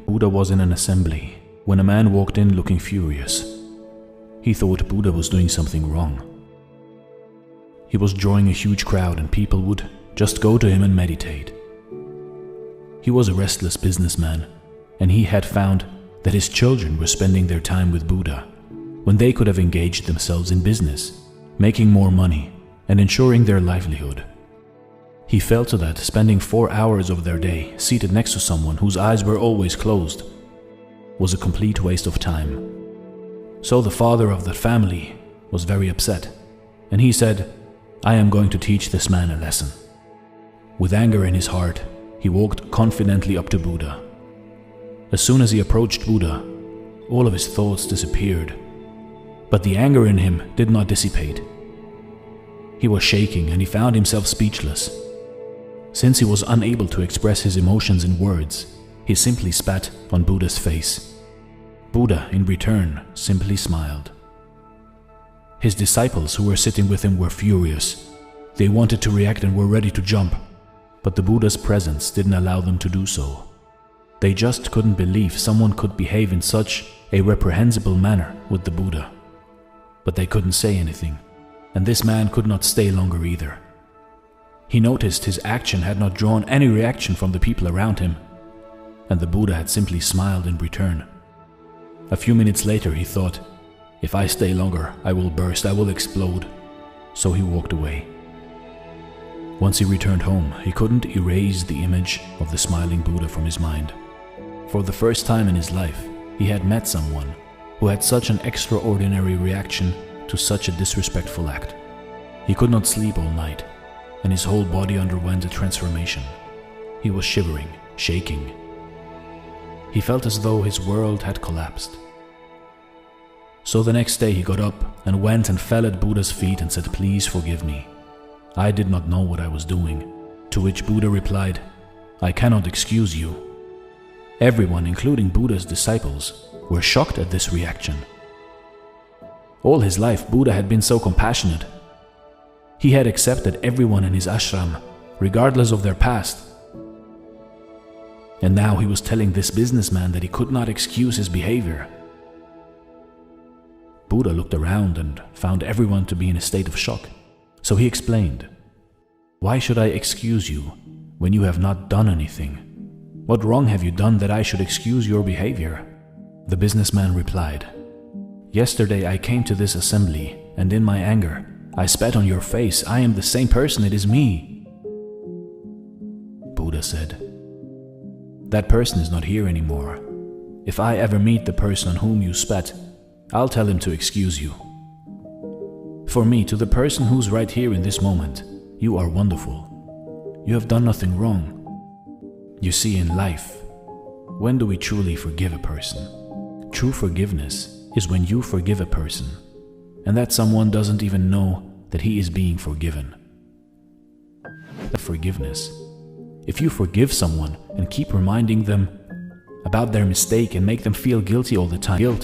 Buddha was in an assembly when a man walked in looking furious. He thought Buddha was doing something wrong. He was drawing a huge crowd and people would just go to him and meditate. He was a restless businessman, and he had found that his children were spending their time with Buddha when they could have engaged themselves in business, making more money and ensuring their livelihood. He felt that spending 4 hours of their day seated next to someone whose eyes were always closed was a complete waste of time. So the father of the family was very upset, and he said, "I am going to teach this man a lesson." With anger in his heart, he walked confidently up to Buddha. As soon as he approached Buddha, all of his thoughts disappeared, but the anger in him did not dissipate. He was shaking and he found himself speechless. Since he was unable to express his emotions in words, he simply spat on Buddha's face. Buddha, in return, simply smiled. His disciples who were sitting with him were furious. They wanted to react and were ready to jump, but the Buddha's presence didn't allow them to do so. They just couldn't believe someone could behave in such a reprehensible manner with the Buddha. But they couldn't say anything, and this man could not stay longer either. He noticed his action had not drawn any reaction from the people around him, and the Buddha had simply smiled in return. A few minutes later he thought, "If I stay longer, I will burst, I will explode." So he walked away. Once he returned home, he couldn't erase the image of the smiling Buddha from his mind. For the first time in his life, he had met someone who had such an extraordinary reaction to such a disrespectful act. He could not sleep all night, and his whole body underwent a transformation. He was shivering, shaking. He felt as though his world had collapsed. So the next day he got up and went and fell at Buddha's feet and said, "Please forgive me. I did not know what I was doing." To which Buddha replied, "I cannot excuse you." Everyone, including Buddha's disciples, were shocked at this reaction. All his life, Buddha had been so compassionate. He had accepted everyone in his ashram, regardless of their past. And now he was telling this businessman that he could not excuse his behavior. Buddha looked around and found everyone to be in a state of shock. So he explained, "Why should I excuse you when you have not done anything? What wrong have you done that I should excuse your behavior?" The businessman replied, "Yesterday I came to this assembly, and in my anger, I spat on your face. I am the same person, it is me." Buddha said, "That person is not here anymore. If I ever meet the person on whom you spat, I'll tell him to excuse you. For me, to the person who's right here in this moment, you are wonderful. You have done nothing wrong. You see, in life, when do we truly forgive a person? True forgiveness is when you forgive a person, and that someone doesn't even know that he is being forgiven. Forgiveness. If you forgive someone and keep reminding them about their mistake and make them feel guilty all the time, guilt